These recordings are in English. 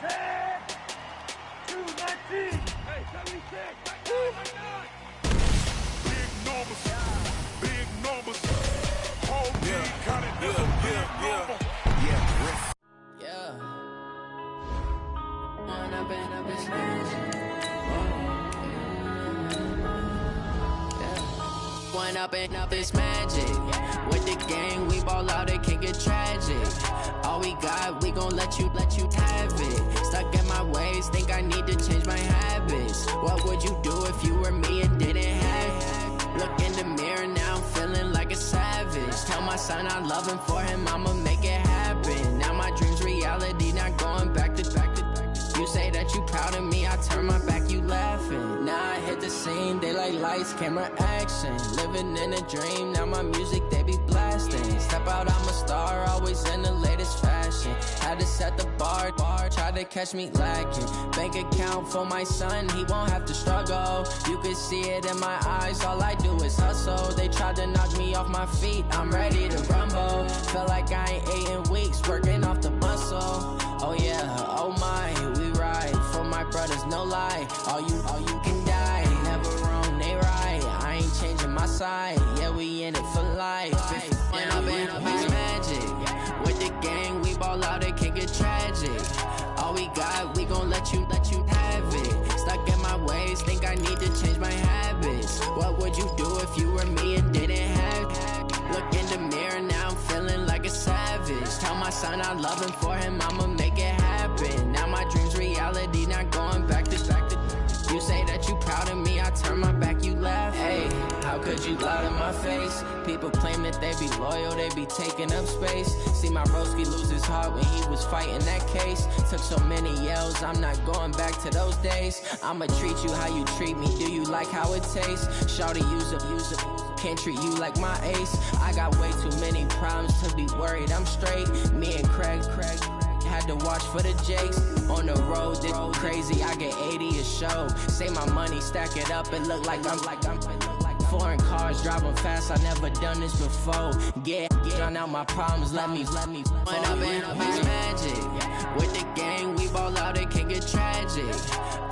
219. Hey, 76. Big numbers. Big numbers. Whole team counted this a big number. Yeah. One up and up is magic. One up and up is magic. With the gang, we ball out, it can get tragic. All we got, we gon' let you have it. Stuck in my ways, think I need to change my habits. What would you do if you were me and didn't have it? Look in the mirror, now I'm feeling like a savage. Tell my son I love him, for him I'ma make it happen. Now my dream's reality, not going back to. You say that you proud of me, I turn my back, you laughing. Now I hit the scene, they like lights, camera, action. Living in a dream, now my music, they be blasting. Step out, I'm a star, always in the latest fashion. Had to set the bar, try to catch me lacking. Bank account for my son, he won't have to struggle. You can see it in my eyes, all I do is hustle. They tried to knock me off my feet, I'm ready to rumble. Feel like I ain't ate in weeks, working off the muscle. Oh yeah, oh my, we ride for my brothers, no lie. All you can die, never wrong, they right. I ain't changing my side, yeah, we in it for life. When up and up is magic. With the gang, we ball out, it can get tragic. All we got, we gon' let you have it. Stuck in my ways, think I need to change my habits. What would you do if you were me and didn't have it? Look in the mirror, now I'm feeling like a savage. Tell my son I love him, for him I'ma make it happen. Now my dream's reality, not going back to. You say that you proud of me, I turn my back, you laugh. Hey, how could you lie to my face? People claim that they be loyal, they be taking up space. See my broski lose his heart when he was fighting that case. Took so many yells, I'm not going back to those days. I'ma treat you how you treat me, do you like how it tastes? Shawty, use it. Can't treat you like my ace. I got way too many problems to be worried, I'm straight. Me and Craig had to watch for the Jakes. On the road, this crazy, I get 80 a show. Say my money, stack it up, it look like I'm foreign cars, driving fast, I never done this before. Get on out my problems, let me When up and up is magic. With the gang, we ball out, it can get tragic.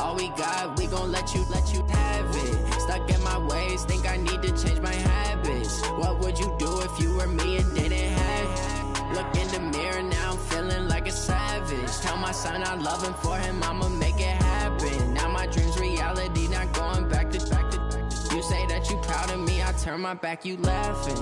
All we got, we gon' let you have it. Stuck in my ways, think I need to change my habits. What would you do if you were me and didn't have it? Look in the mirror, now I'm feeling like a savage. Tell my son I love him, for him I'ma make it happen. Now my dream's reality, not going back to. You say that you proud of me, I turn my back, you laughing.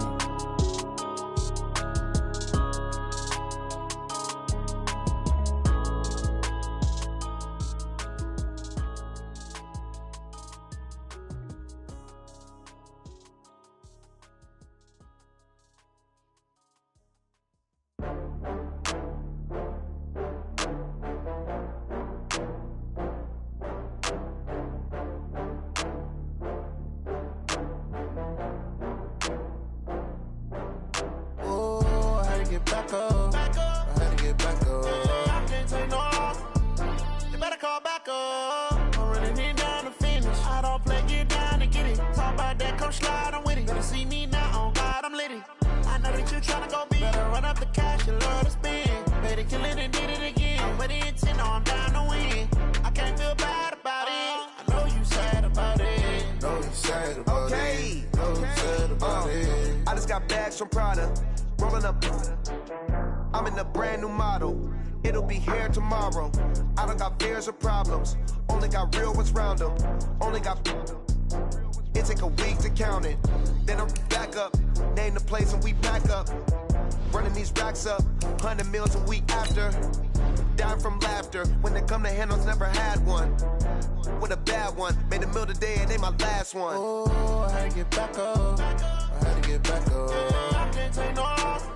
From Prada, rolling up. I'm in a brand new model. It'll be here tomorrow. I don't got fears or problems. Only got real ones round them. Only got. It take a week to count it. Then I'm back up. Name the place and we back up. Running these racks up. 100 meals a week after. Dying from laughter. When they come to handles, never had one. With a bad one. Made a meal today and ain't my last one. Oh, I had to get back up. I had to get back up. I can't take no loss.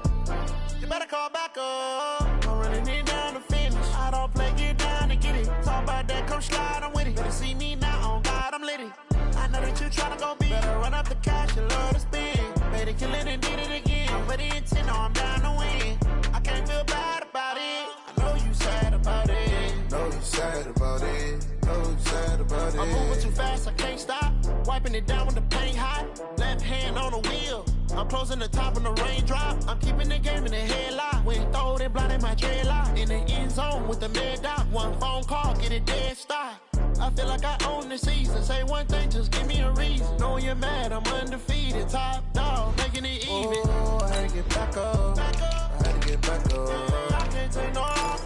You better call back up. I'm running it down to finish. I don't play, get down and get it. Talk about that, come slide, I'm with it. Better see me now, on God, I'm litty. I know that you tryna go big. Better run up the cash, you love to spend. Better kill it and did it again. I'm with the intent, no, I'm down to win. I can't feel bad about it. I know you sad about it. Know you sad about it. Know you sad about it. I'm moving too fast, I can't stop. Wiping it down with the paint hot. Left hand on the wheel. I'm closing the top on the raindrop. I'm keeping the game in the headlock. When throw they blind in my dreadlock. In the end zone with the mad dot. One phone call, get it dead stop. I feel like I own the season. Say one thing, just give me a reason. Knowing you're mad, I'm undefeated. Top dog, making it even. Oh, I had to get back up. I had to get back up. I can't take no off.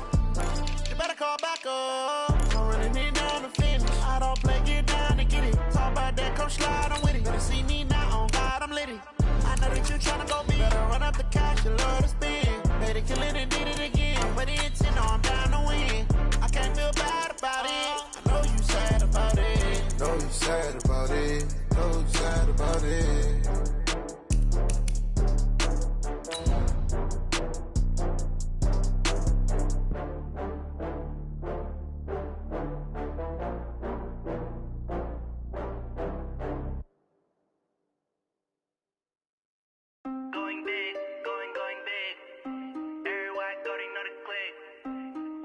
You better call back up. I'm running it down to finish. I don't play, get down to get it. Talk about that, come slide, I'm with it. Better see me now, on God, I'm litty. I know that you tryna go big. Better run up the cash, you love to spend. Made it, kill it, and did it again. But the intent, no, I'm down to win. I can't feel bad about it. I know you sad about it. Know you sad about it. Know you sad about it. Going big, going big. Everywhere I go, they know the click.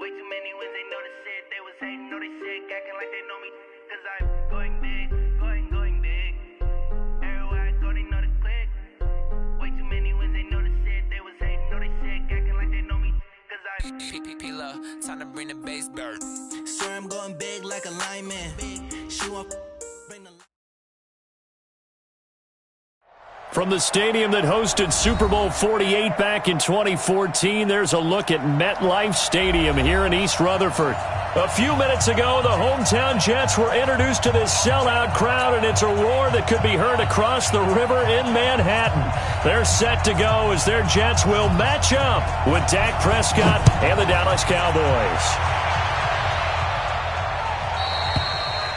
Way too many wins, they know the shit. They was hating, know they sick, acting like they know me. Cause I'm going big, going big. Everywhere I go, they know the click. Way too many wins, they know the shit. They was hating, know they sick, acting like they know me. Cause I'm P-P-P-Lo, time to bring the bass bird. swear I'm going big like a lineman. She won't bring the From the stadium that hosted Super Bowl 48 back in 2014, there's a look at MetLife Stadium here in East Rutherford. A few minutes ago, the hometown Jets were introduced to this sellout crowd, and it's a roar that could be heard across the river in Manhattan. They're set to go as their Jets will match up with Dak Prescott and the Dallas Cowboys.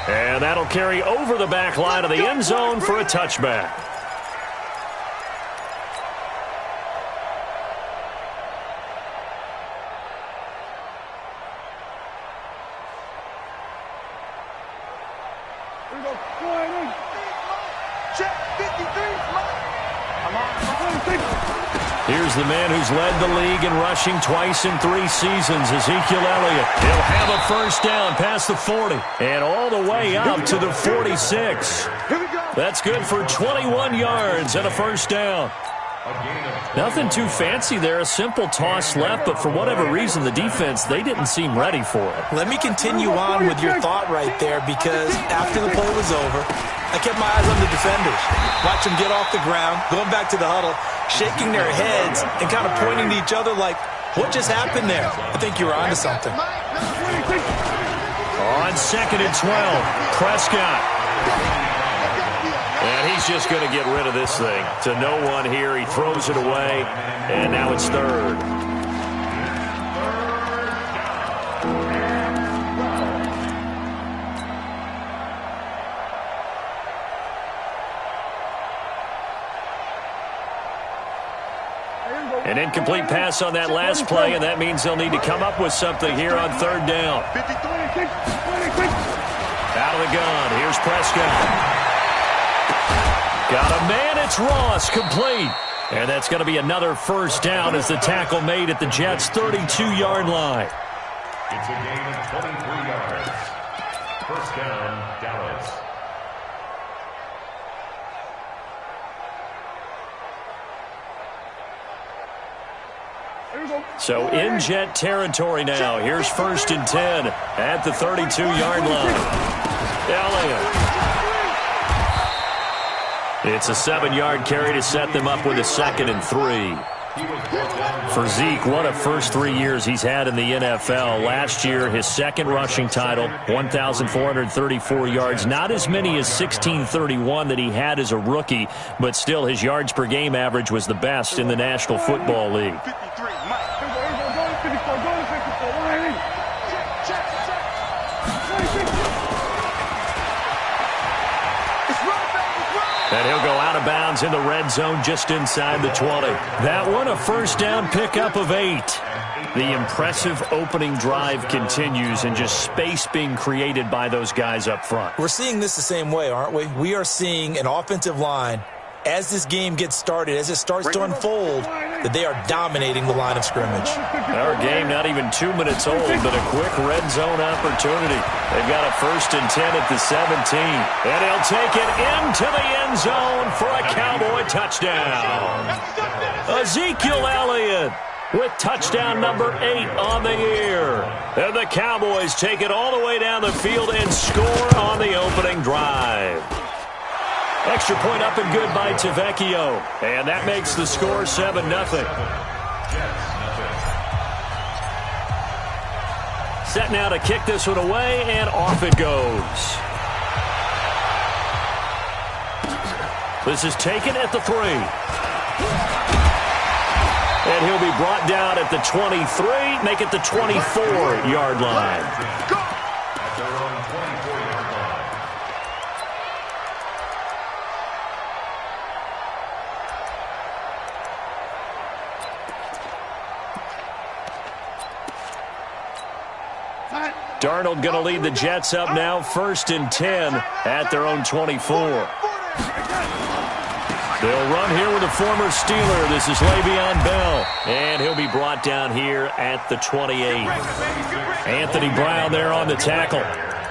And that'll carry over the back line of the end zone for a touchback. Here's the man who's led the league in rushing twice in 3 seasons, Ezekiel Elliott. He'll have a first down past the 40 and all the way up to the 46. That's good for 21 yards and a first down. Nothing too fancy there, a simple toss left, but for whatever reason, the defense, they didn't seem ready for it. Let me continue on with your thought right there, because after the play was over, I kept my eyes on the defenders. Watch them get off the ground, going back to the huddle, shaking their heads and kind of pointing to each other like, what just happened there? I think you were onto something. On 2nd and 12, Prescott. And he's just going to get rid of this thing. To no one here, he throws it away, and now it's 3rd. An incomplete pass on that last play, and that means they'll need to come up with something here on 3rd down. Out of the gun, here's Prescott. Got a man, it's Ross, complete. And that's going to be another first down as the tackle made at the Jets' 32-yard line. It's a gain of 23 yards. First down, Dallas. So in Jet territory now. Here's 1st and 10 at the 32-yard line. Elliott. It's a 7-yard carry to set them up with a 2nd and 3. For Zeke, what a first 3 years he's had in the NFL. Last year, his 2nd rushing title, 1,434 yards. Not as many as 1,631 that he had as a rookie, but still his yards per game average was the best in the National Football League. And he'll go out of bounds in the red zone just inside the 20. That one, a first down pickup of 8. The impressive opening drive continues, and just space being created by those guys up front. We're seeing this the same way, aren't we? We are seeing an offensive line, as this game gets started, as it starts to unfold, that they are dominating the line of scrimmage. Our game not even 2 minutes old, but a quick red zone opportunity. They've got a 1st and 10 at the 17. And he'll take it into the end zone for a Cowboy touchdown. Ezekiel Elliott with touchdown number 8 on the year. And the Cowboys take it all the way down the field and score on the opening drive. Extra point up and good by Tavecchio. And that makes the score 7-0. Set now to kick this one away, and off it goes. This is taken at the 3. And he'll be brought down at the 23, make it the 24-yard line. At their own 24-yard line. Darnold going to lead the Jets up now, 1st and 10 at their own 24. They'll run here with a former Steeler. This is Le'Veon Bell. And he'll be brought down here at the 28. Anthony Brown there on the tackle.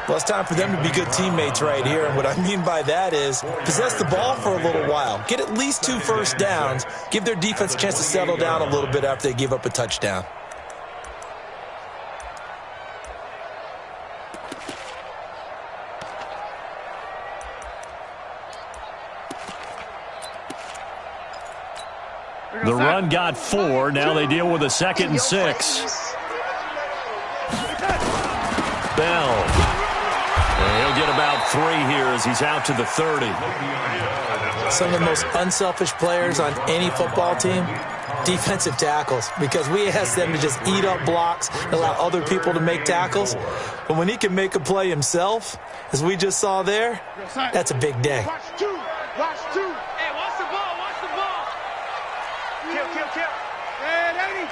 Well, it's time for them to be good teammates right here. And what I mean by that is possess the ball for a little while. Get at least 2 first downs. Give their defense a chance to settle down a little bit after they give up a touchdown. The run got 4. Now they deal with a 2nd and 6. Bell. And he'll get about 3 here as he's out to the 30. Some of the most unselfish players on any football team, defensive tackles, because we ask them to just eat up blocks and allow other people to make tackles. But when he can make a play himself, as we just saw there, that's a big day. Watch 2. Watch 2. Hey, watch the ball. Watch the ball. Kill. Hey, lady.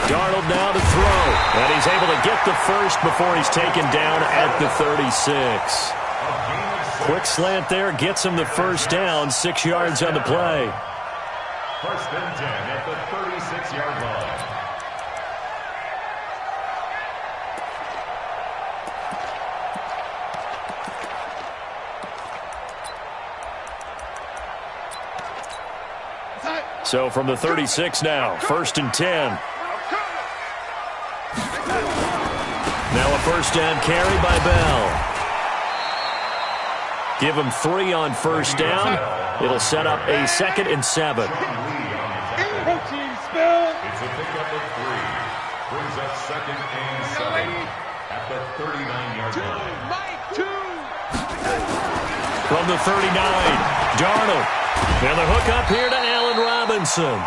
Darnold now to throw. And he's able to get the first before he's taken down at the 36. Quick slant there, gets him the first down, 6 yards on the play. 1st and 10 at the 36-yard line. So from the 36 now, 1st and 10. Now a first down carry by Bell. Give him 3 on first down. It'll set up a 2nd and 7. It's a pickup of 3. Brings up 2nd and 7 at the 39-yard line. From the 39, Darnold. And the hook up here to Allen Robinson.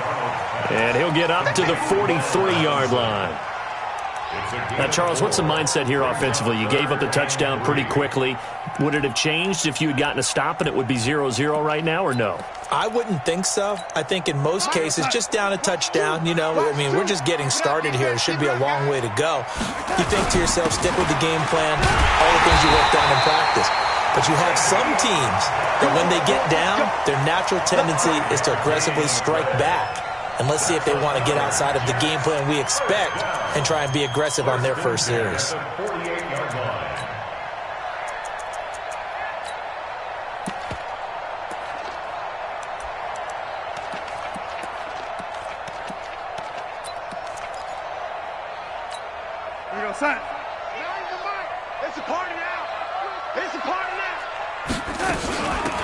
And he'll get up to the 43-yard line. Now, Charles, what's the mindset here offensively? You gave up the touchdown pretty quickly. Would it have changed if you had gotten a stop and it would be 0-0 right now, or no? I wouldn't think so. I think in most cases, just down a touchdown, you know, I mean, we're just getting started here. It should be a long way to go. You think to yourself, stick with the game plan, all the things you worked on in practice. But you have some teams that when they get down, their natural tendency is to aggressively strike back. And let's see if they want to get outside of the game plan we expect and try and be aggressive on their first series. Son. It's a party now. It's a party now.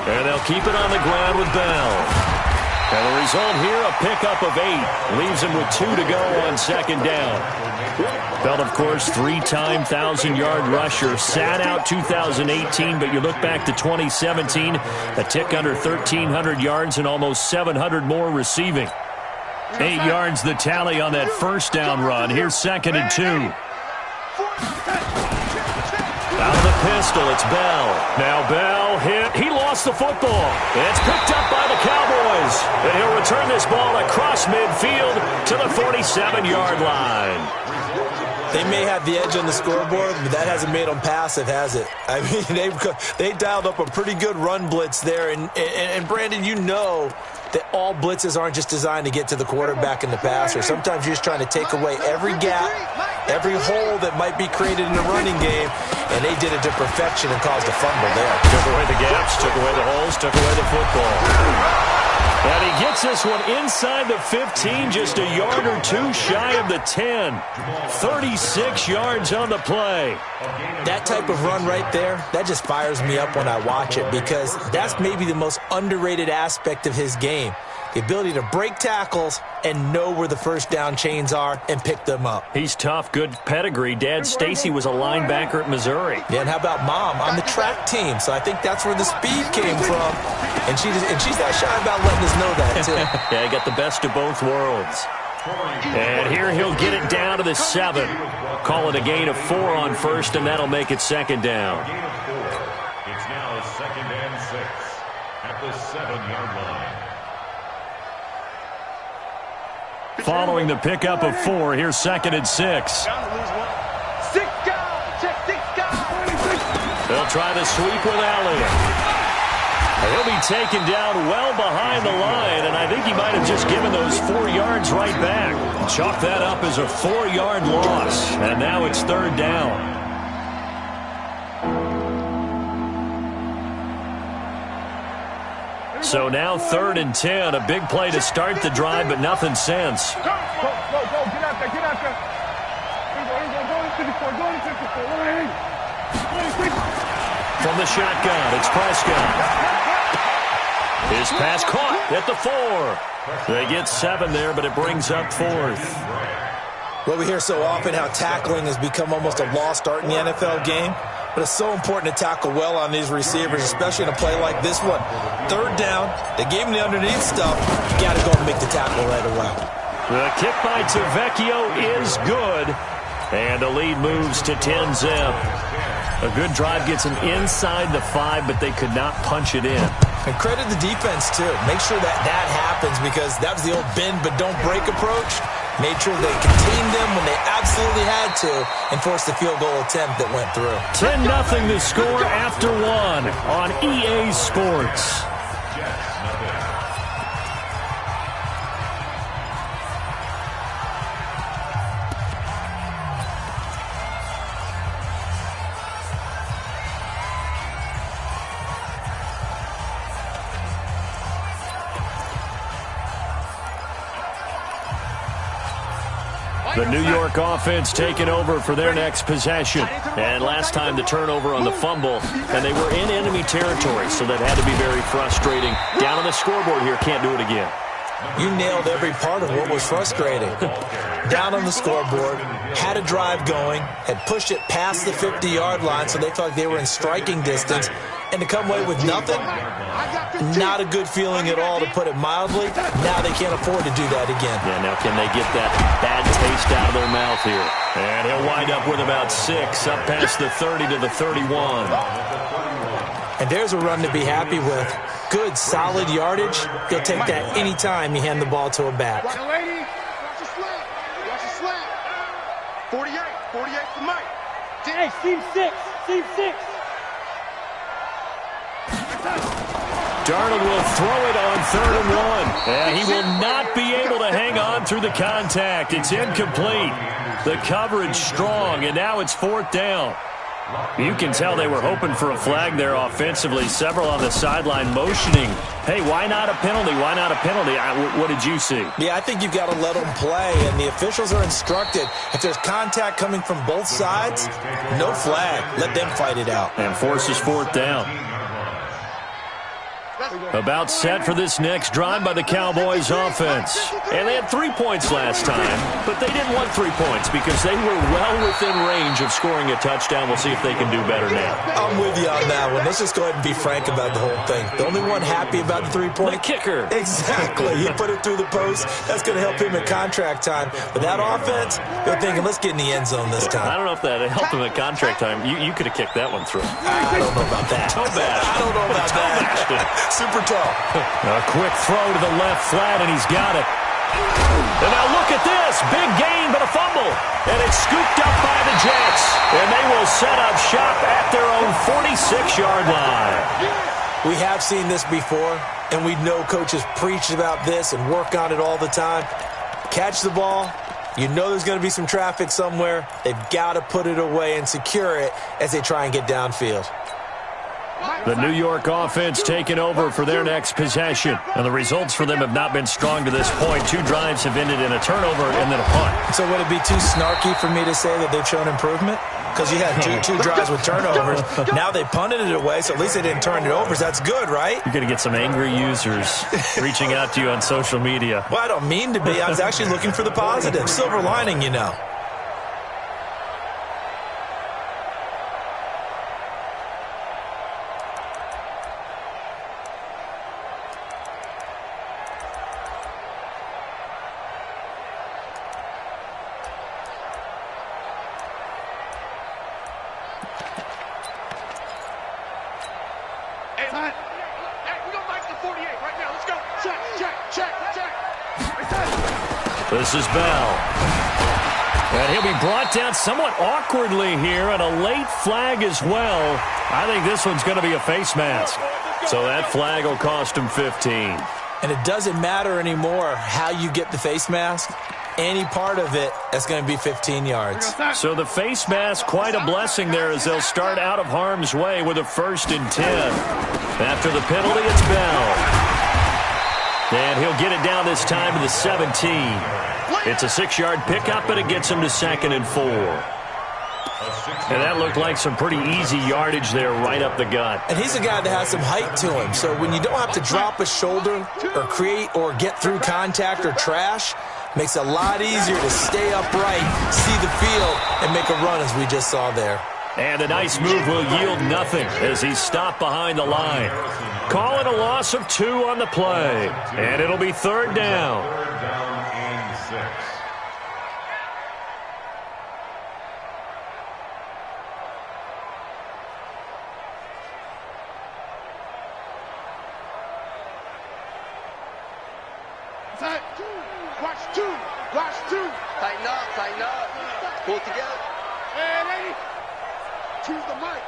And they'll keep it on the ground with Bell. And the result here, a pickup of 8. Leaves him with 2 to go on 2nd down. Bell, of course, 3-time 1,000-yard rusher. Sat out 2018, but you look back to 2017, a tick under 1,300 yards and almost 700 more receiving. 8 yards the tally on that first down run. Here's 2nd and 2. Out of the pistol, it's Bell. Now Bell hit. He lost the football. It's picked up by the Cowboys. And he'll return this ball across midfield to the 47-yard line. They may have the edge on the scoreboard, but that hasn't made them passive, has it? I mean, they dialed up a pretty good run blitz there. And Brandon, you know that all blitzes aren't just designed to get to the quarterback and the passer. Sometimes you're just trying to take away every gap, every hole that might be created in the running game, and they did it to perfection and caused a fumble there. Took away the gaps, took away the holes, took away the football. And he gets this one inside the 15, just a yard or two shy of the 10. 36 yards on the play. That type of run right there, that just fires me up when I watch it, because that's maybe the most underrated aspect of his game. The ability to break tackles and know where the first down chains are and pick them up. He's tough, good pedigree. Dad Stacy was a linebacker at Missouri. Yeah, and how about Mom on the track team? So I think that's where the speed came from. And she's not shy about letting us know that, too. Yeah, he got the best of both worlds. And here he'll get it down to the 7. Call it a gain of 4 on first, and that'll make it second down. It's now 2nd and 6 at the 7-yard line. Following the pickup of 4, here's 2nd and 6. They'll try the sweep with Elliott. He'll be taken down well behind the line, and I think he might have just given those 4 yards right back. Chalk that up as a 4-yard loss, and now it's 3rd down. So now 3rd and 10, a big play to start the drive, but nothing since. Go, get out there, get out there. From the shotgun, it's Prescott. His pass caught at the 4. They get 7 there, but it brings up 4th. Well, we hear so often how tackling has become almost a lost art in the NFL game. But it's so important to tackle well on these receivers, especially in a play like this one. 3rd down, they gave him the underneath stuff. You got to go and make the tackle right away. The kick by Tavecchio is good, and the lead moves to 10-zip. A good drive gets them inside the 5, but they could not punch it in. And credit the defense, too. Make sure that happens, because that was the old bend but don't break approach. Made sure they contained them when they absolutely had to and forced the field goal attempt that went through. 10-0 the score after 1 on EA Sports. The New York offense taking over for their next possession. And last time the turnover on the fumble, and they were in enemy territory, so that had to be very frustrating. Down on the scoreboard here, can't do it again. You nailed every part of what was frustrating. Down on the scoreboard, had a drive going, had pushed it past the 50-yard line, so they thought they were in striking distance, and to come away with nothing, not a good feeling at all, to put it mildly. Now they can't afford to do that again. Yeah, now can they get that bad taste out of their mouth here? And he'll wind up with about 6, up past the 30 to the 31. And there's a run to be happy with. Good, solid yardage. He'll take that any time you hand the ball to a back. Watch the lady. Watch the slant. Watch the slant. 48 for Mike. Hey, seam 6. Seam 6. Darnold will throw it on 3rd and 1. And he will not be able to hang on through the contact. It's incomplete. The coverage strong, and now it's 4th down. You can tell they were hoping for a flag there offensively. Several on the sideline motioning. Hey, why not a penalty? Why not a penalty? What did you see? Yeah, I think you've got to let them play, and the officials are instructed. If there's contact coming from both sides, no flag. Let them fight it out. And forces 4th down. About set for this next drive by the Cowboys offense. And they had 3 points last time, but they didn't want 3 points because they were well within range of scoring a touchdown. We'll see if they can do better now. I'm with you on that one. Let's just go ahead and be frank about the whole thing. The only one happy about the 3-point? The kicker. Exactly. He put it through the post. That's going to help him at contract time. But that offense, they're thinking, let's get in the end zone this time. I don't know if that helped him at contract time. You could have kicked that one through. I don't know about that. I don't know about that. Super tall. A quick throw to the left flat, and he's got it. And now look at this. Big gain, but a fumble. And it's scooped up by the Jets. And they will set up shop at their own 46-yard line. We have seen this before, and we know coaches preach about this and work on it all the time. Catch the ball. You know there's going to be some traffic somewhere. They've got to put it away and secure it as they try and get downfield. The New York offense taking over for their next possession. And the results for them have not been strong to this point. 2 drives have ended in a turnover and then a punt. So would it be too snarky for me to say that they've shown improvement? Because you had two drives with turnovers. Now they punted it away, so at least they didn't turn it over. So that's good, right? You're going to get some angry users reaching out to you on social media. Well, I don't mean to be. I was actually looking for the positive. Silver lining, you know. This is Bell. And he'll be brought down somewhat awkwardly here, and a late flag as well. I think this one's going to be a face mask. So that flag will cost him 15. And it doesn't matter anymore how you get the face mask. Any part of it, that's going to be 15 yards. So the face mask, quite a blessing there as they'll start out of harm's way with a 1st and 10. After the penalty, it's Bell. And he'll get it down this time to the 17. It's a 6-yard pickup, and it gets him to 2nd and 4. And that looked like some pretty easy yardage there right up the gut. And he's a guy that has some height to him. So when you don't have to drop a shoulder or create or get through contact or trash, makes it a lot easier to stay upright, see the field, and make a run as we just saw there. And a nice move will yield nothing as he's stopped behind the line. Calling a loss of 2 on the play. And it'll be 3rd down. 3rd down and 6. Watch 2. Watch 2. Tighten up, tighten up. Pull together. Hey, lady. Choose the mic.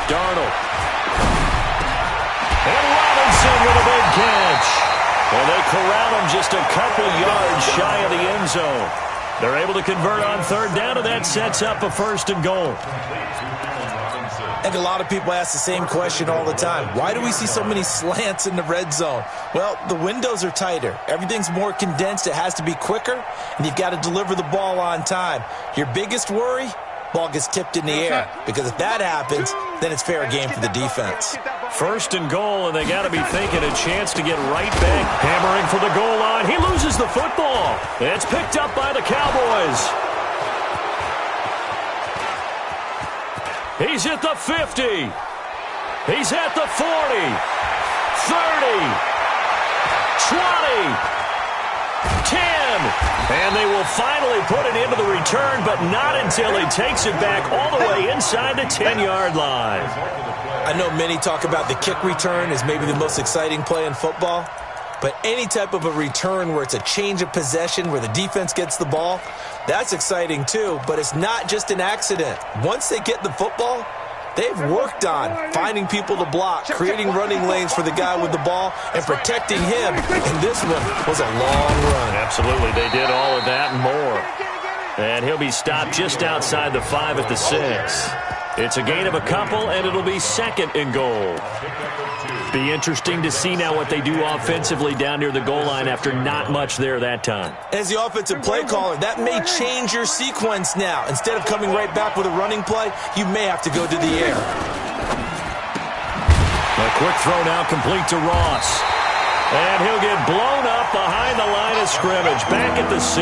Darnold. And Robinson with a big catch. Well, they corral him just a couple yards shy of the end zone. They're able to convert on 3rd down, and that sets up a 1st and goal. I think a lot of people ask the same question all the time. Why do we see so many slants in the red zone? Well, the windows are tighter. Everything's more condensed. It has to be quicker, and you've got to deliver the ball on time. Your biggest worry? Ball gets tipped in the air, because if that happens, then it's fair game for the defense. 1st and goal, and they got to be thinking a chance to get right back. Hammering for the goal line. He loses the football. It's picked up by the Cowboys. He's at the 50. He's at the 40. 30. 20. 10, and they will finally put it into the return, but not until he takes it back all the way inside the 10-yard line. I know many talk about the kick return as maybe the most exciting play in football, but any type of a return where it's a change of possession, where the defense gets the ball, that's exciting too, but it's not just an accident. Once they get the football, they've worked on finding people to block, creating running lanes for the guy with the ball, and protecting him. And this one was a long run. Absolutely. They did all of that and more. And he'll be stopped just outside the 5 at the 6. It's a gain of a couple, and it'll be 2nd and goal. Be interesting to see now what they do offensively down near the goal line after not much there that time. As the offensive play caller, that may change your sequence now. Instead of coming right back with a running play, you may have to go to the air. A quick throw now complete to Ross. And he'll get blown up behind the line of scrimmage, back at the 6.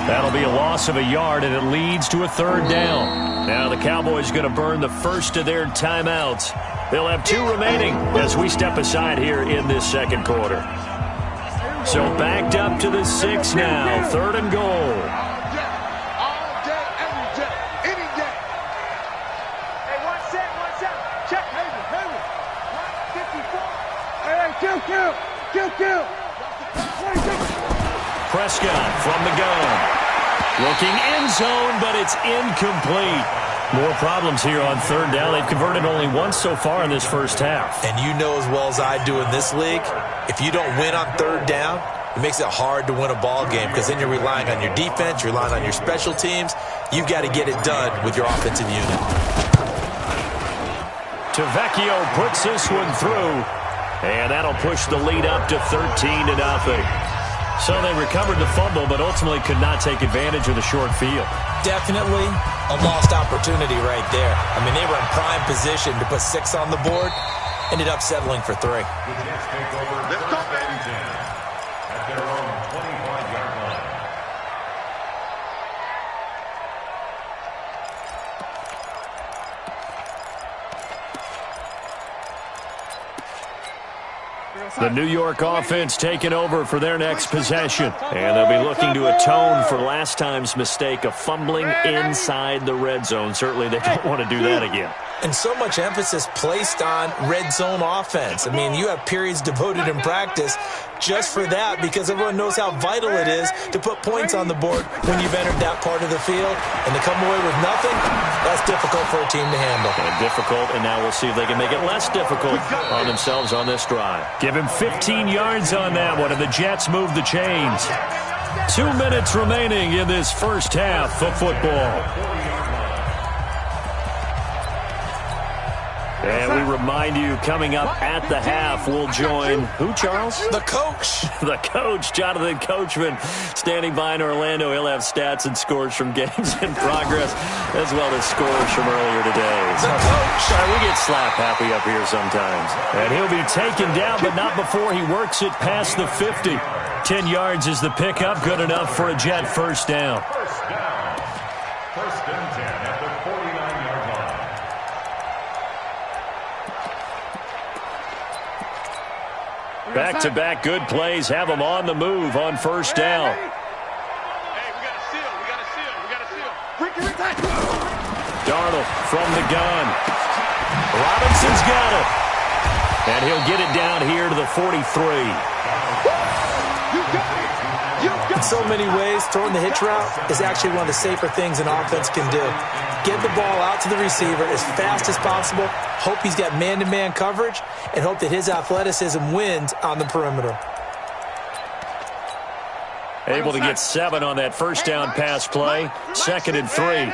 That'll be a loss of a yard, and it leads to a 3rd down. Now the Cowboys going to burn the first of their timeouts. They'll have 2 remaining as we step aside here in this 2nd quarter. So backed up to the 6 now, 3rd and goal. All day, every day, any day. Hey, 1 set, 1 set. Check, Haven. 154. Hey, kill. 26. Prescott from the gun. Looking end zone, but it's incomplete. More problems here on third down. They've converted only once so far in this first half. And you know as well as I do in this league, if you don't win on third down, it makes it hard to win a ball game because then you're relying on your defense, you're relying on your special teams. You've got to get it done with your offensive unit. Tavecchio puts this one through, and that'll push the lead up to 13-0. So they recovered the fumble, but ultimately could not take advantage of the short field. Definitely a lost opportunity right there. I mean, they were in prime position to put 6 on the board, ended up settling for 3. Let's go, at their own 25-yard line. The New York offense taking over for their next possession. And they'll be looking to atone for last time's mistake of fumbling inside the red zone. Certainly they don't want to do that again. And so much emphasis placed on red zone offense. I mean, you have periods devoted in practice just for that because everyone knows how vital it is to put points on the board when you've entered that part of the field. And to come away with nothing, that's difficult for a team to handle. And difficult, and now we'll see if they can make it less difficult on themselves on this drive. Give him 15 yards on that one, and the Jets move the chains. 2 minutes remaining in this first half of football. And we remind you, coming up at the half, we'll join, who, Charles? The coach. The coach, Jonathan Coachman, standing by in Orlando. He'll have stats and scores from games in progress, as well as scores from earlier today. The coach. Sorry, we get slap happy up here sometimes. And he'll be taken down, but not before he works it past the 50. 10 yards is the pickup, good enough for a Jet first down. First down. First and 10 at the 49-yard line. Back-to-back good plays have them on the move on first down. Hey, we got a seal. We got a seal. Darnold from the gun. Robinson's got it. And he'll get it down here to the 43. In so many ways, throwing the hitch route is actually one of the safer things an offense can do. Get the ball out to the receiver as fast as possible, hope he's got man-to-man coverage, and hope that his athleticism wins on the perimeter. Able to get 7 on that first down pass play. 2nd and 3. Ain't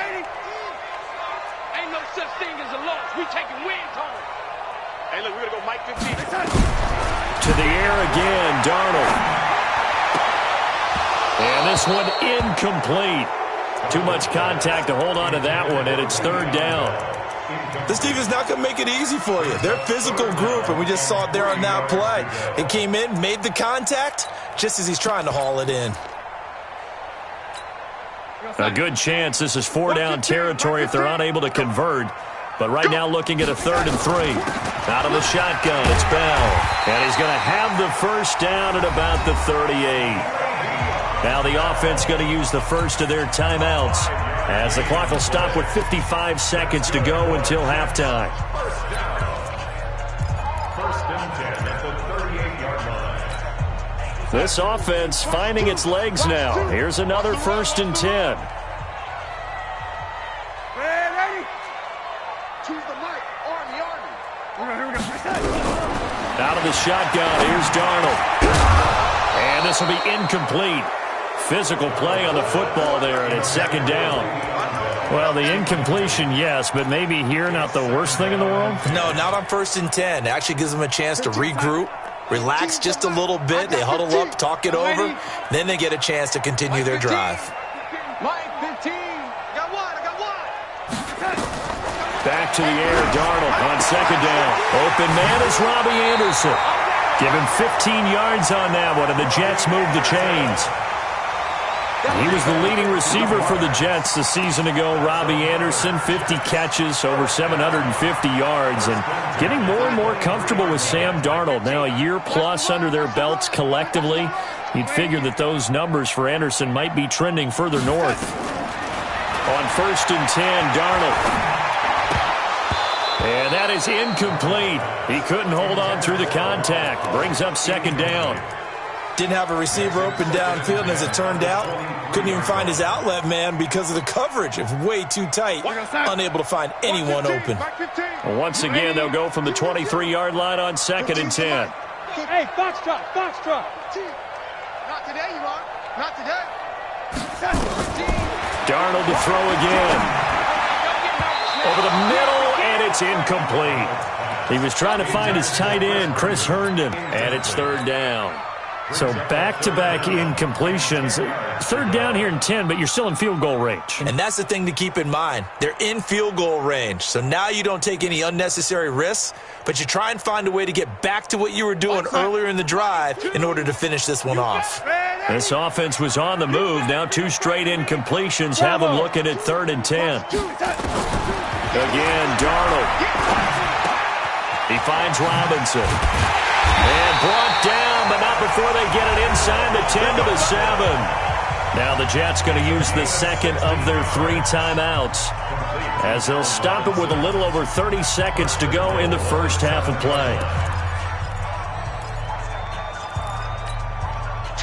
no such thing as a loss. We taking wins home. Hey, look, we're going to go Mike 15. To the air again, Darnold. And this one incomplete. Too much contact to hold on to that one, and it's third down. This defense is not going to make it easy for you. They're a physical group, and we just saw it there on that play. It came in, made the contact, just as he's trying to haul it in. A good chance this is 4-down territory if they're unable to convert. But right now looking at a 3rd and 3. Out of the shotgun, it's Bell. And he's going to have the first down at about the 38. Now the offense going to use the first of their timeouts as the clock will stop with 55 seconds to go until halftime. First and 10 at the 38-yard line. This offense finding its legs now. Here's another 1st and 10. Ready? Choose the mic. Army. Here we go. Out of the shotgun, here's Darnold. And this will be incomplete. Physical play on the football there, and it's 2nd down. Well, the incompletion, yes, but maybe here not the worst thing in the world? No, not on 1st and 10. It actually gives them a chance to regroup, relax just a little bit. They huddle up, talk it over. Then they get a chance to continue their drive. Mike 15. I got one. Back to the air, Darnold on 2nd down. Open man is Robbie Anderson. Give him 15 yards on that one, and the Jets move the chains. He was the leading receiver for the Jets a season ago. Robbie Anderson, 50 catches, over 750 yards, and getting more and more comfortable with Sam Darnold. Now a year plus under their belts collectively. You'd figure that those numbers for Anderson might be trending further north. On 1st and 10, Darnold. And that is incomplete. He couldn't hold on through the contact. Brings up 2nd down. Didn't have a receiver open downfield, and as it turned out, couldn't even find his outlet man because of the coverage. It was way too tight, unable to find anyone open. Well, once again, they'll go from the 23-yard line on 2nd and 10. Hey, foxtrot, foxtrot. Not today, you are. Not today. Darnold to throw again. Over the middle, and it's incomplete. He was trying to find his tight end, Chris Herndon, and it's 3rd down. So back-to-back incompletions. 3rd down here in 10, but you're still in field goal range. And that's the thing to keep in mind. They're in field goal range. So now you don't take any unnecessary risks, but you try and find a way to get back to what you were doing earlier in the drive in order to finish this one off. This offense was on the move. Now 2 straight incompletions have them looking at 3rd and 10. Again, Darnold. He finds Robinson. And brought down, but not before they get it inside the 10 to the 7. Now the Jets going to use the 2nd of their 3 timeouts, as they'll stop it with a little over 30 seconds to go in the first half of play.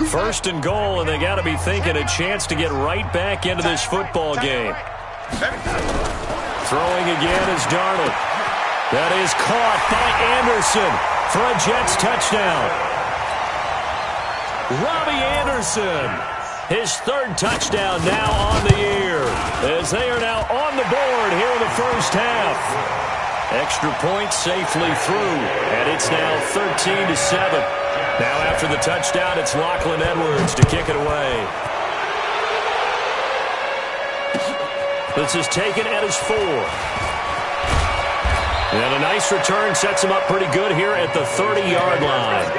1st and goal, and they got to be thinking a chance to get right back into this football game. Throwing again is Darnold. That is caught by Anderson for a Jets touchdown. Robbie Anderson, his 3rd touchdown now on the year, as they are now on the board here in the first half. Extra point safely through, and it's now 13 to 7. Now after the touchdown, it's Lachlan Edwards to kick it away. This is taken at his 4. And a nice return sets him up pretty good here at the 30-yard line.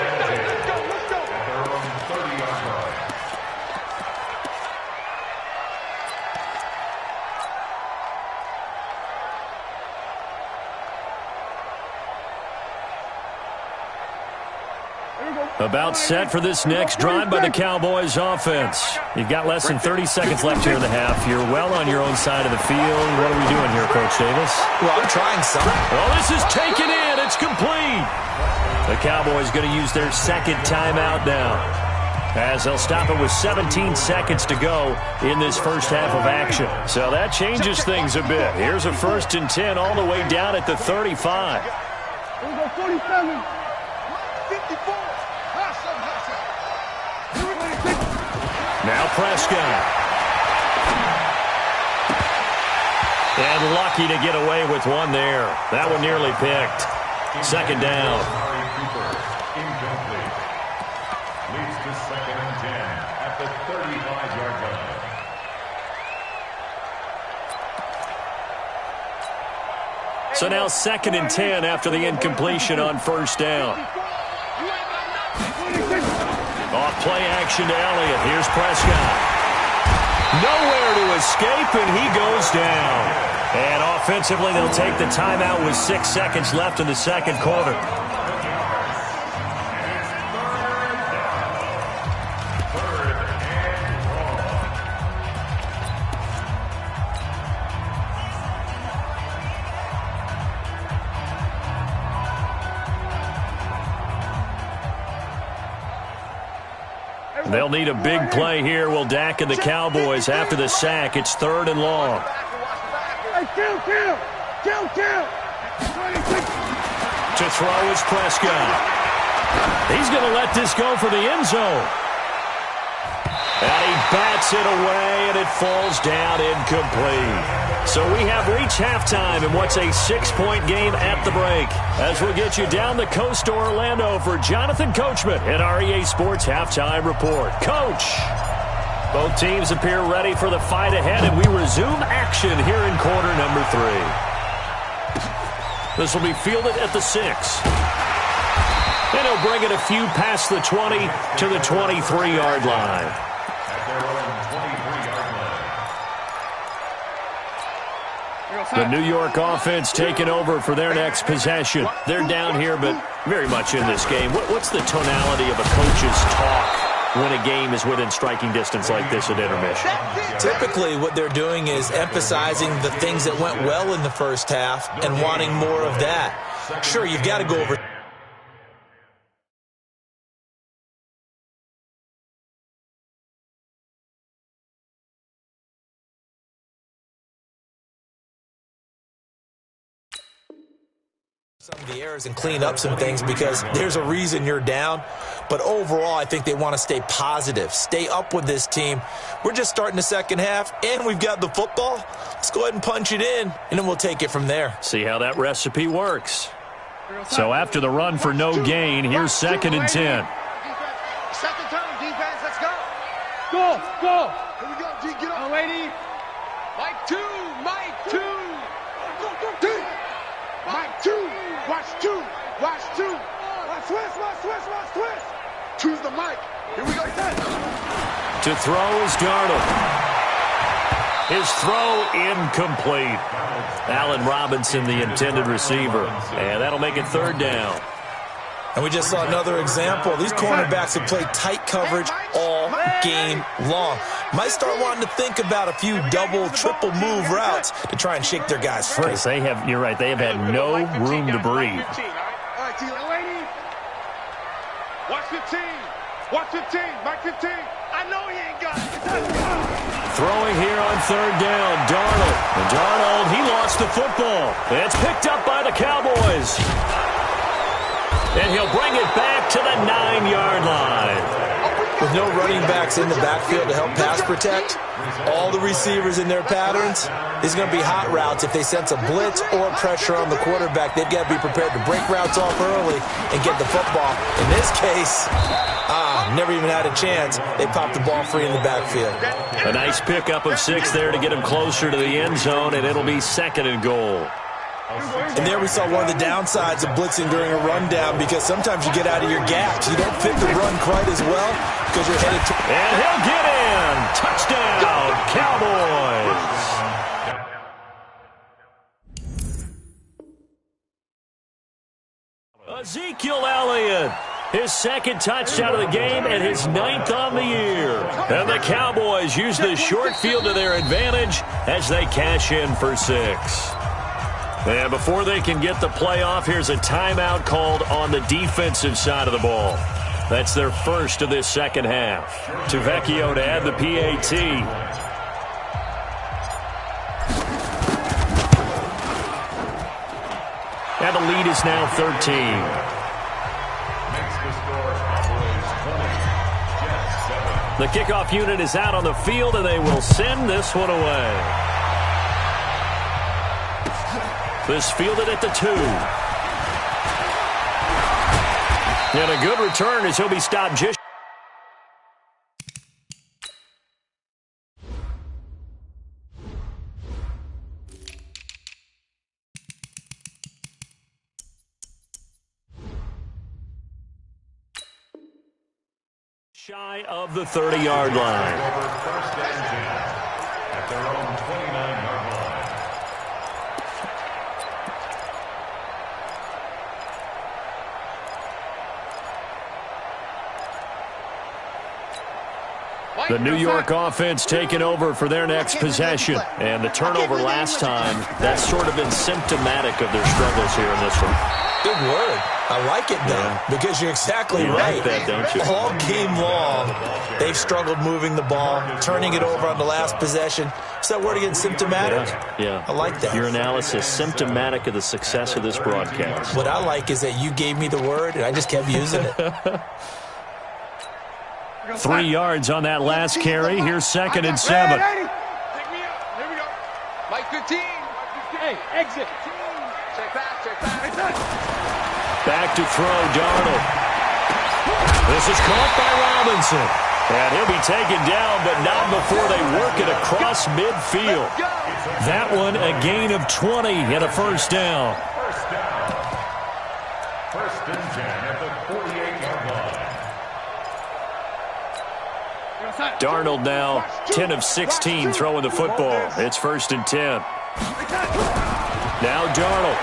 About set for this next drive by the Cowboys offense. You've got less than 30 seconds left here in the half. You're well on your own side of the field. What are we doing here, Coach Davis? Well, I'm trying something. Well, this is taken in. It's complete. The Cowboys going to use their 2nd timeout now, as they'll stop it with 17 seconds to go in this first half of action. So that changes things a bit. Here's a 1st and 10 all the way down at the 35. Here we go, 47. 54. Now Prescott. And lucky to get away with one there. That one nearly picked. 2nd down. Incomplete. Leads to 2nd and 10 at the 35-yard line. So now 2nd and 10 after the incompletion on 1st down. Off play action to Elliott. Here's Prescott. Nowhere to escape, and he goes down. And offensively, they'll take the timeout with 6 seconds left in the 2nd quarter. They'll need a big play here. Will Dak and the Cowboys after the sack. It's 3rd and long. Hey, kill. To throw is Prescott. He's going to let this go for the end zone. And he bats it away, and it falls down incomplete. So we have reached halftime in what's a 6-point game at the break, as we'll get you down the coast to Orlando for Jonathan Coachman at our EA Sports Halftime Report. Coach, both teams appear ready for the fight ahead, and we resume action here in quarter number 3. This will be fielded at the 6. And he'll bring it a few past the 20 to the 23-yard line. The New York offense taking over for their next possession. They're down here, but very much in this game. What's the tonality of a coach's talk when a game is within striking distance like this at intermission? Typically, what they're doing is emphasizing the things that went well in the first half and wanting more of that. Sure, you've got to go over some of the errors and clean up some things because there's a reason you're down. But overall, I think they want to stay positive, stay up with this team. We're just starting the second half, and we've got the football. Let's go ahead and punch it in, and then we'll take it from there. See how that recipe works. So after the run for no gain, here's 2nd and 10. Second time, defense, let's go. Go, go. Here we go, G, get up. lady. Mike 2, Mike 2. Mike 2, watch 2, watch 2. Watch twist. Choose the mic. Here we go. To throw is Darnold. His throw incomplete. Allen Robinson, the intended receiver. And that'll make it 3rd down. And we just saw another example. These cornerbacks have played tight coverage all game long. Might start wanting to think about a few double, triple move routes to try and shake their guys free. Because they have, you're right, they have had no room to breathe. All right, lady. Watch 15. Watch 15. Mike 15. I know he ain't got it. Throwing here on 3rd down, Darnold. And Darnold, he lost the football. It's picked up by the Cowboys. And he'll bring it back to the 9-yard line. With no running backs in the backfield to help pass protect, all the receivers in their patterns, these are going to be hot routes. If they sense a blitz or pressure on the quarterback, they've got to be prepared to break routes off early and get the football. In this case, never even had a chance. They popped the ball free in the backfield. A nice pickup of 6 there to get him closer to the end zone, and it'll be 2nd and goal. And there we saw one of the downsides of blitzing during a rundown because sometimes you get out of your gaps. You don't fit the run quite as well because you're headed to... And he'll get in! Touchdown, Cowboys! Ezekiel Elliott, his 2nd touchdown of the game and his 9th on the year. And the Cowboys use the short field to their advantage as they cash in for 6. And before they can get the play off, here's a timeout called on the defensive side of the ball. That's their first of this second half. Tavecchio to add the PAT. And the lead is now 13. The kickoff unit is out on the field, and they will send this one away. This fielded at the 2. And a good return as he'll be stopped just. Shy of the 30-yard line. First and 10 at their own 29-yard line. The New York offense taking over for their next possession. And the turnover last time, that's sort of been symptomatic of their struggles here in this one. Good word. I like it, though, because you're exactly right. Like that, don't you? All game long, they've struggled moving the ball, turning it over on the last possession. Is that word again, symptomatic? Yeah. I like that. Your analysis, symptomatic of the success of this broadcast. What I like is that you gave me the word, and I just kept using it. 3 yards on that last carry. Here's 2nd and 7. Take me out. Here we go. Mike 15. Hey, exit. Check back. Back to throw, Darnold. This is caught by Robinson. And he'll be taken down, but not before they work it across midfield. That one a gain of 20 and a 1st down. First and 10 at the 48-yard line. Darnold now 10 of 16 throwing the football. It's 1st and 10. Now Darnold.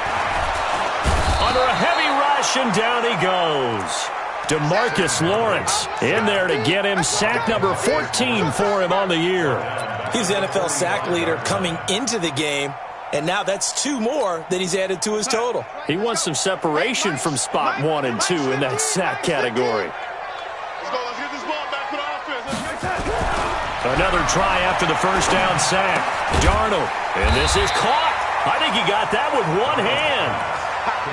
Under a heavy rush, and down he goes. DeMarcus Lawrence in there to get him. Sack number 14 for him on the year. He's the NFL sack leader coming into the game, and now that's 2 more that he's added to his total. He wants some separation from spot 1 and 2 in that sack category. Let's get this ball back to the offense. Another try after the 1st down sack. Darnold, and this is caught. I think he got that with one hand.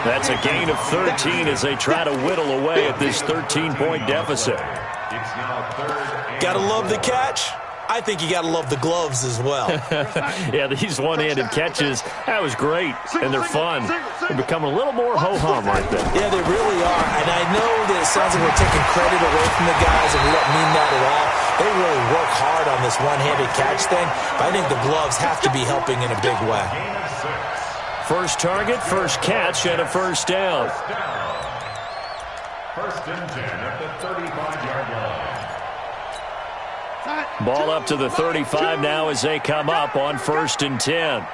That's a gain of 13 as they try to whittle away at this 13-point deficit. Gotta love the catch. I think you gotta love the gloves as well. Yeah, these one-handed catches, that was great, and they're fun. They become a little more ho-hum right there. Yeah, they really are, and I know that it sounds like we're taking credit away from the guys, and we don't mean that at all. They really work hard on this one-handed catch thing, but I think the gloves have to be helping in a big way. First target, first catch, and a first down. First and 10 at the 35-yard line. Ball up to the 35 now as they come up on first and 10.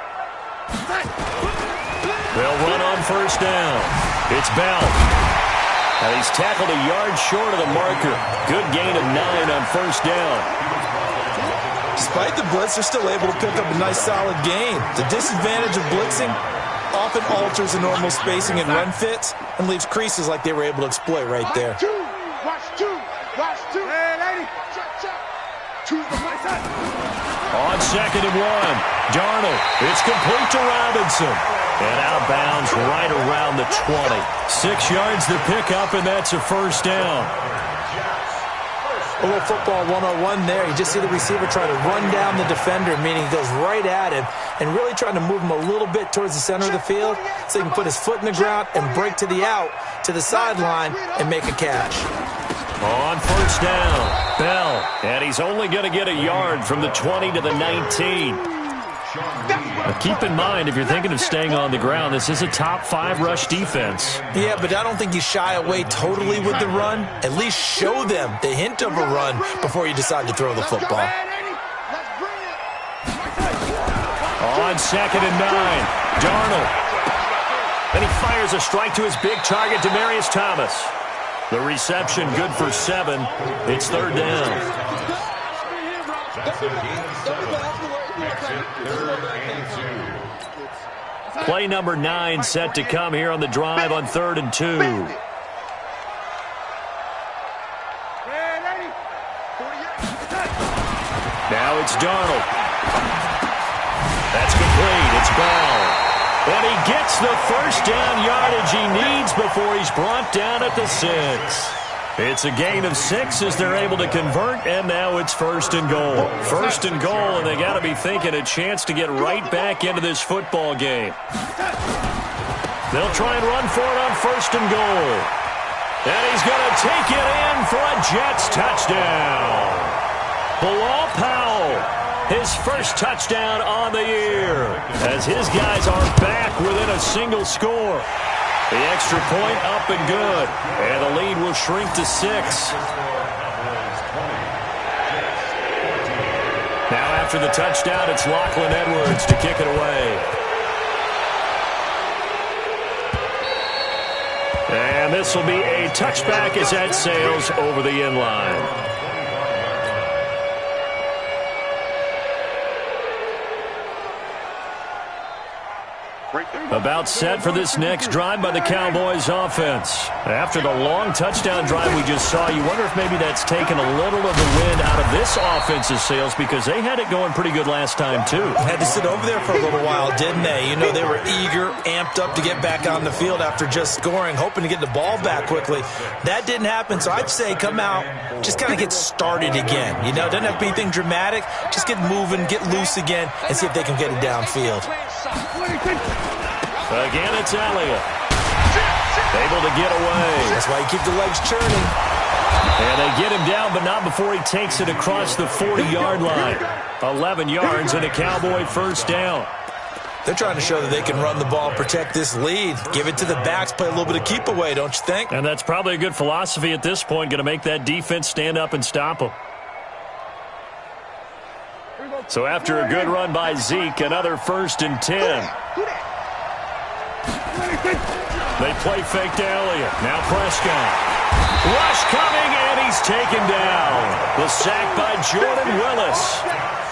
They'll run on first down. It's Bell. Now he's tackled a yard short of the marker. Good gain of 9 on first down. Despite the blitz, they're still able to pick up a nice solid gain. The disadvantage of blitzing often alters the normal spacing and run fits and leaves creases like they were able to exploit right there. Watch two. Hey, lady. Choose the right side. On second and 1, Darnold. It's complete to Robinson. And out of bounds right around the 20. 6 yards to pick up, and that's a first down. A little football 101 there. You just see the receiver try to run down the defender, meaning he goes right at him, and really trying to move him a little bit towards the center of the field so he can put his foot in the ground and break to the out, to the sideline, and make a catch. On first down, Bell. And he's only going to get a yard from the 20 to the 19. Now keep in mind, if you're thinking of staying on the ground, this is a top 5 rush defense. Yeah, but I don't think you shy away totally with the run. At least show them the hint of a run before you decide to throw the football. On second and 9, Darnold. And he fires a strike to his big target, Demaryius Thomas. The reception good for 7. It's third down. Play number 9 set to come here on the drive on 3rd and 2. Now it's Darnold. That's complete. It's Bell. And he gets the first down yardage he needs before he's brought down at the 6. It's a gain of 6 as they're able to convert, and now it's first and goal. First and goal, and they got to be thinking a chance to get right back into this football game. They'll try and run for it on first and goal. And he's going to take it in for a Jets touchdown. Bilal Powell, his first touchdown on the year, as his guys are back within a single score. The extra point up and good, and the lead will shrink to 6. Now after the touchdown, it's Lachlan Edwards to kick it away. And this will be a touchback as that sails over the end line. About set for this next drive by the Cowboys offense. After the long touchdown drive we just saw, you wonder if maybe that's taken a little of the wind out of this offense's sails, because they had it going pretty good last time too. Had to sit over there for a little while, didn't they? You know, they were eager, amped up to get back on the field after just scoring, hoping to get the ball back quickly. That didn't happen, so I'd say come out, just kind of get started again. You know, doesn't have to be anything dramatic. Just get moving, get loose again, and see if they can get it downfield. Again, it's Elliott. Able to get away. That's why you keep the legs churning. And they get him down, but not before he takes it across the 40-yard line. 11 yards and a Cowboy first down. They're trying to show that they can run the ball, protect this lead. Give it to the backs, play a little bit of keep away, don't you think? And that's probably a good philosophy at this point, going to make that defense stand up and stop them. So after a good run by Zeke, another 1st and 10. They play fake to Elliott. Now Prescott. Rush coming, and he's taken down. The sack by Jordan Willis.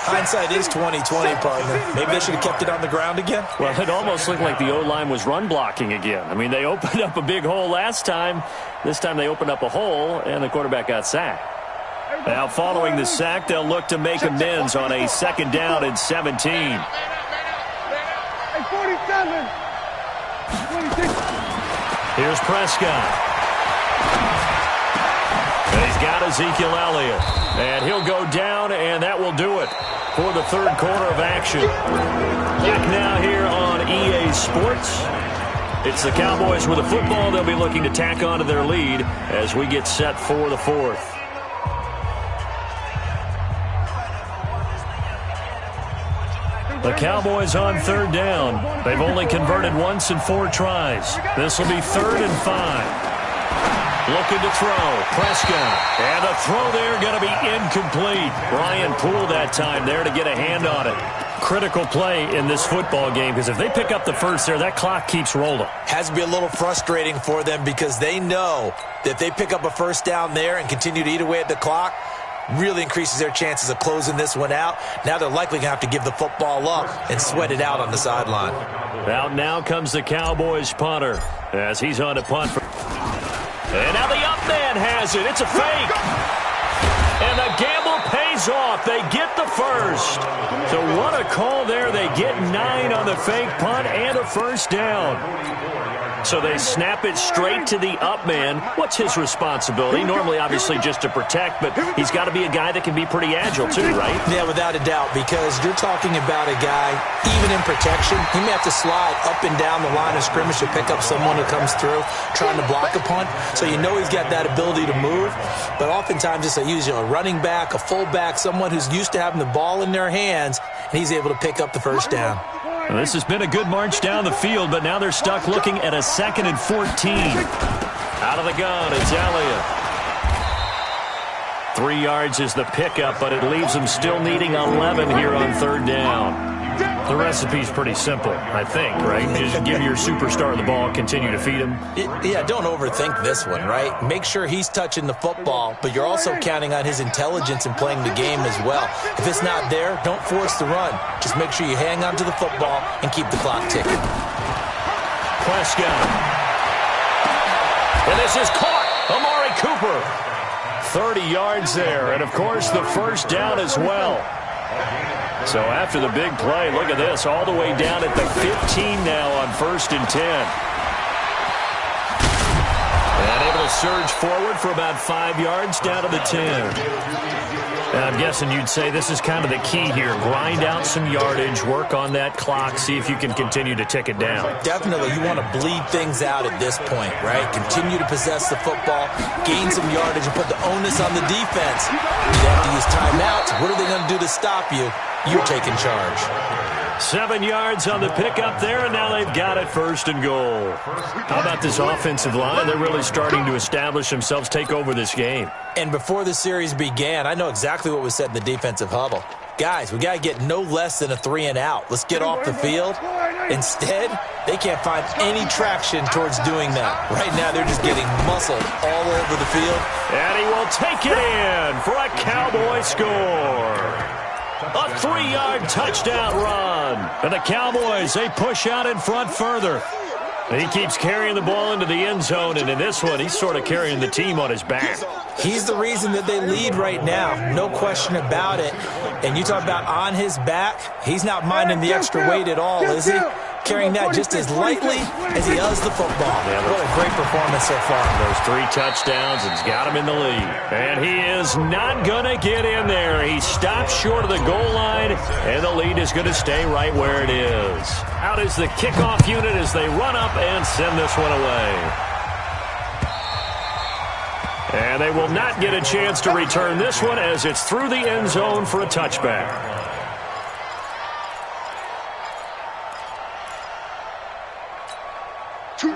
Hindsight is 20/20, partner. Maybe they should have kept it on the ground again. Well, it almost looked like the O-line was run blocking again. I mean, they opened up a big hole last time. This time they opened up a hole, and the quarterback got sacked. Now following the sack, they'll look to make amends on a 2nd down and 17. Hey, 47. 26. Here's Prescott. And he's got Ezekiel Elliott. And he'll go down, and that will do it for the third quarter of action. Back now here on EA Sports. It's the Cowboys with the football. They'll be looking to tack on to their lead as we get set for the fourth. The Cowboys on third down. They've only converted once in 4 tries. This will be 3rd and 5. Looking to throw. Prescott. And the throw there going to be incomplete. Brian Poole that time there to get a hand on it. Critical play in this football game because if they pick up the first there, that clock keeps rolling. Has to be a little frustrating for them because they know that if they pick up a first down there and continue to eat away at the clock, really increases their chances of closing this one out. Now they're likely going to have to give the football up and sweat it out on the sideline. Out now comes the Cowboys punter as he's on a punt. And now the up man has it. It's a fake. And the gamble pays off. They get the first. So what a call there. They get 9 on the fake punt and a first down. So they snap it straight to the up man. What's his responsibility? Normally, obviously, just to protect, but he's got to be a guy that can be pretty agile too, right? Yeah, without a doubt, because you're talking about a guy, even in protection, he may have to slide up and down the line of scrimmage to pick up someone who comes through trying to block a punt. So you know he's got that ability to move, but oftentimes it's usually a running back, a fullback, someone who's used to having the ball in their hands, and he's able to pick up the first down. Well, this has been a good march down the field, but now they're stuck looking at a 2nd and 14. Out of the gun, it's Elliott. 3 yards is the pickup, but it leaves them still needing 11 here on 3rd down. The recipe's pretty simple, I think, right? Just give your superstar the ball, continue to feed him. Yeah, don't overthink this one, right? Make sure he's touching the football, but you're also counting on his intelligence in playing the game as well. If it's not there, don't force the run. Just make sure you hang on to the football and keep the clock ticking. Prescott. And this is caught. Amari Cooper. 30 yards there, and of course the first down as well. So after the big play, look at this, all the way down at the 15 now on 1st and 10. And able to surge forward for about 5 yards down to the 10. And I'm guessing you'd say this is kind of the key here. Grind out some yardage, work on that clock, see if you can continue to tick it down. Definitely. You want to bleed things out at this point, right? Continue to possess the football, gain some yardage, and put the onus on the defense. You have to use timeouts. What are they going to do to stop you? You're taking charge. 7 yards on the pickup there, and now they've got it 1st and goal. How about this offensive line? They're really starting to establish themselves, take over this game. And before the series began, I know exactly what was said in the defensive huddle. Guys, we got to get no less than a 3 and out. Let's get off the field. Instead, they can't find any traction towards doing that. Right now, they're just getting muscled all over the field. And he will take it in for a Cowboy score. A 3-yard touchdown run. And the Cowboys, they push out in front further. And he keeps carrying the ball into the end zone, and in this one, he's sort of carrying the team on his back. He's the reason that they lead right now, no question about it. And you talk about on his back, he's not minding the extra weight at all, is he? Carrying that just as lightly as he does the football. Yeah, what a great performance so far. Those 3 touchdowns, and he's got him in the lead. And he is not going to get in there. He stops short of the goal line, and the lead is going to stay right where it is. Out is the kickoff unit as they run up and send this one away. And they will not get a chance to return this one as it's through the end zone for a touchback.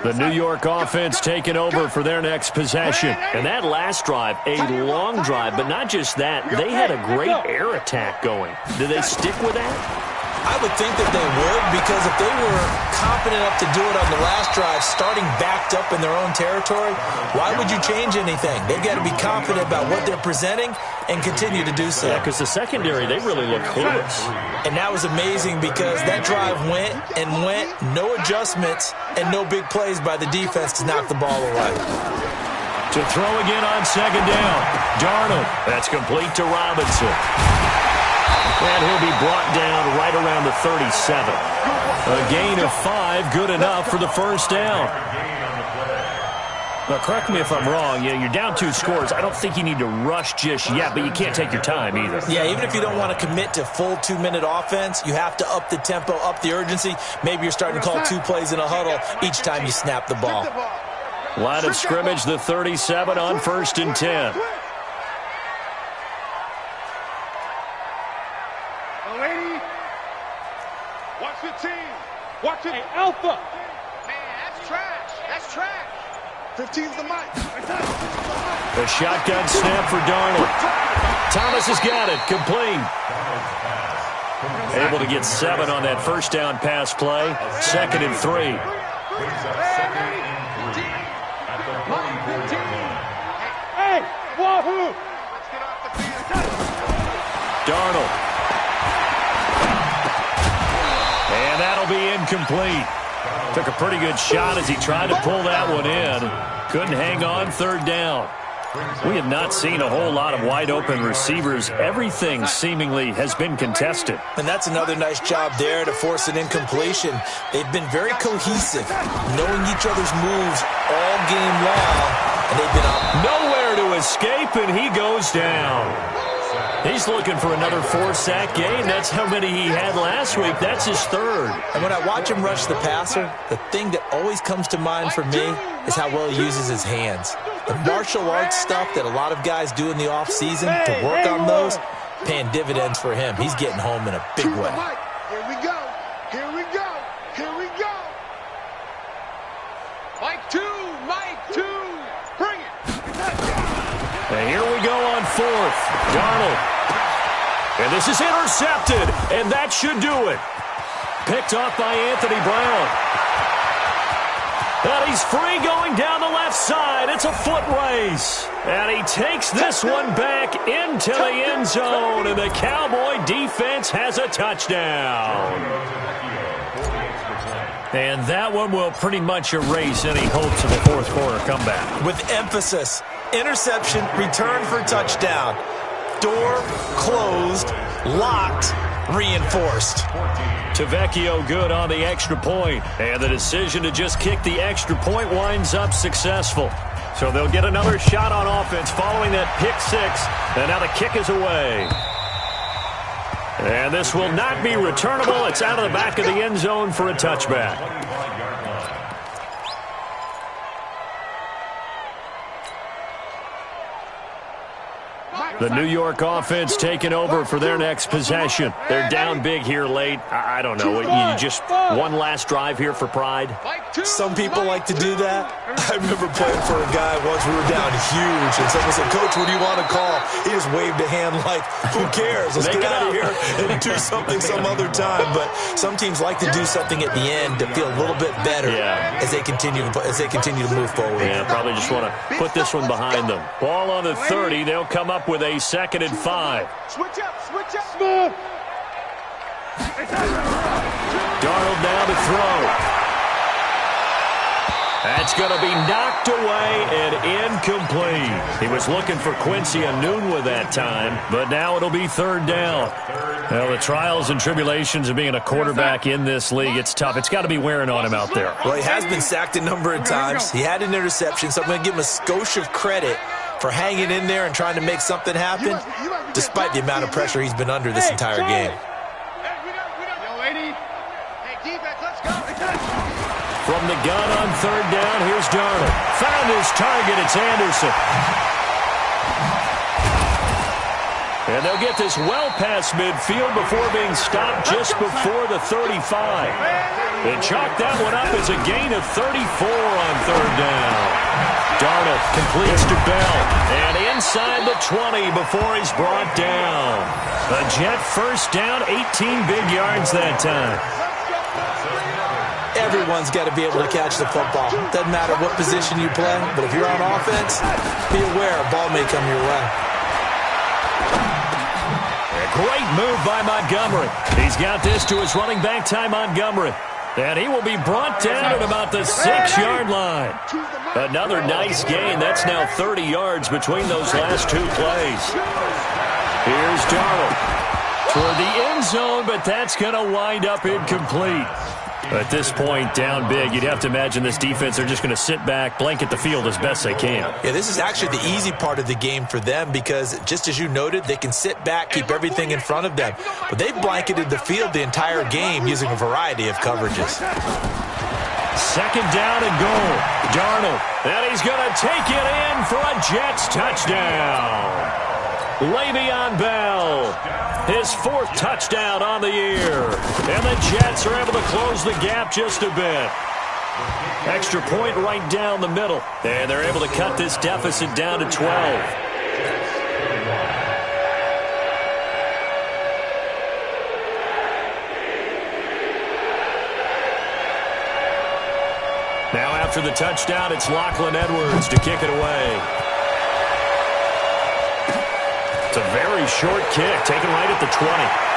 The New York offense taking over for their next possession. And that last drive, a long drive, but not just that. They had a great air attack going. Did they stick with that? I would think that they would, because if they were confident enough to do it on the last drive, starting backed up in their own territory, why would you change anything? They've got to be confident about what they're presenting and continue to do so. Yeah, because the secondary, they really look clueless. And that was amazing because that drive went and went, no adjustments, and no big plays by the defense to knock the ball away. To throw again on 2nd down. Darnold, that's complete to Robinson. And he'll be brought down right around the 37. A gain of 5, good enough for the first down. Now, correct me if I'm wrong. You're down 2 scores. I don't think you need to rush just yet, but you can't take your time either. Yeah, even if you don't want to commit to full 2-minute offense, you have to up the tempo, up the urgency. Maybe you're starting to call 2 plays in a huddle each time you snap the ball. Line of scrimmage, the 37 on 1st and 10. Lady, watch the team. Watch it. Hey, Alpha. Man, that's trash. That's trash. 15's the mic. The shotgun snap for Darnold. Thomas has got it. Complete. Able to get 7 on that first down pass play. 2nd and 3. Hey, wahoo! Darnold. And that'll be incomplete. Took a pretty good shot as he tried to pull that one in. Couldn't hang on, 3rd down. We have not seen a whole lot of wide-open receivers. Everything seemingly has been contested. And that's another nice job there to force an incompletion. They've been very cohesive, knowing each other's moves all game long, and they've been up. Nowhere to escape, and he goes down. He's looking for another 4-sack game. That's how many he had last week. That's his 3rd. And when I watch him rush the passer, the thing that always comes to mind for me is how well he uses his hands. The martial arts stuff that a lot of guys do in the offseason to work on those, paying dividends for him. He's getting home in a big way. Here we go. Here we go. Here we go. Mike 2. Mike 2. Bring it. And here we go on 4th. Darnold. And this is intercepted. And that should do it. Picked off by Anthony Brown. And he's free going down the left side. It's a foot race. And he takes this one back into the end zone. And the Cowboy defense has a touchdown. And that one will pretty much erase any hopes of a 4th quarter comeback. With emphasis. Interception, return for touchdown. Door closed, locked, reinforced. Tavecchio good on the extra point. And the decision to just kick the extra point winds up successful. So they'll get another shot on offense following that pick 6. And now the kick is away. And this will not be returnable. It's out of the back of the end zone for a touchback. The New York offense taking over for their next possession. They're down big here late. I don't know. You just one last drive here for pride? Some people like to do that. I remember playing for a guy once. We were down huge, and someone said, "Coach, what do you want to call?" He just waved a hand like, "Who cares? Let's get out of here and do something some other time." But some teams like to do something at the end to feel a little bit better as they continue to move forward. Yeah, probably just want to put this one behind them. Ball on the 30. They'll come up with a 2nd and 5. Switch up. Switch up. Smooth. Darnold now to throw. That's going to be knocked away and incomplete. He was looking for Quincy Enunwa that time, but now it'll be 3rd down. Well, the trials and tribulations of being a quarterback in this league, it's tough. It's got to be wearing on him out there. Well, he has been sacked a number of times. He had an interception, so I'm going to give him a skosh of credit for hanging in there and trying to make something happen, despite the amount of pressure he's been under this entire game. From the gun on 3rd down, here's Darnold. Found his target, it's Anderson. And they'll get this well past midfield before being stopped just before the 35. They chalk that one up as a gain of 34 on 3rd down. Darnold completes to Bell. And inside the 20 before he's brought down. A Jet first down, 18 big yards that time. Everyone's got to be able to catch the football. Doesn't matter what position you play, but if you're on offense, be aware a ball may come your way. A great move by Montgomery. He's got this to his running back, Ty Montgomery. And he will be brought down at about the 6-yard line. Another nice gain. That's now 30 yards between those last 2 plays. Here's Darnold toward the end zone, but that's going to wind up incomplete. At this point, down big, you'd have to imagine this defense are just going to sit back, blanket the field as best they can. Yeah, this is actually the easy part of the game for them because, just as you noted, they can sit back, keep everything in front of them. But they've blanketed the field the entire game using a variety of coverages. Second down and goal. Darnold, and he's going to take it in for a Jets touchdown. Le'Veon Bell, his fourth touchdown on the year. And the Jets are able to close the gap just a bit. Extra point right down the middle. And they're able to cut this deficit down to 12. Now after the touchdown, it's Lachlan Edwards to kick it away. It's a very short kick, taken right at the 20.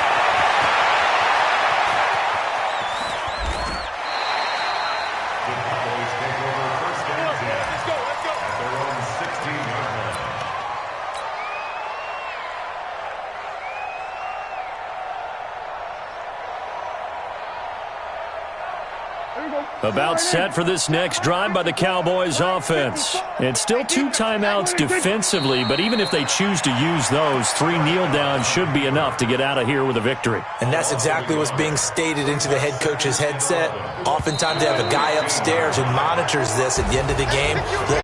About set for this next drive by the Cowboys offense. It's still 2 timeouts defensively, but even if they choose to use those, 3 kneel downs should be enough to get out of here with a victory. And that's exactly what's being stated into the head coach's headset. Oftentimes they have a guy upstairs who monitors this at the end of the game.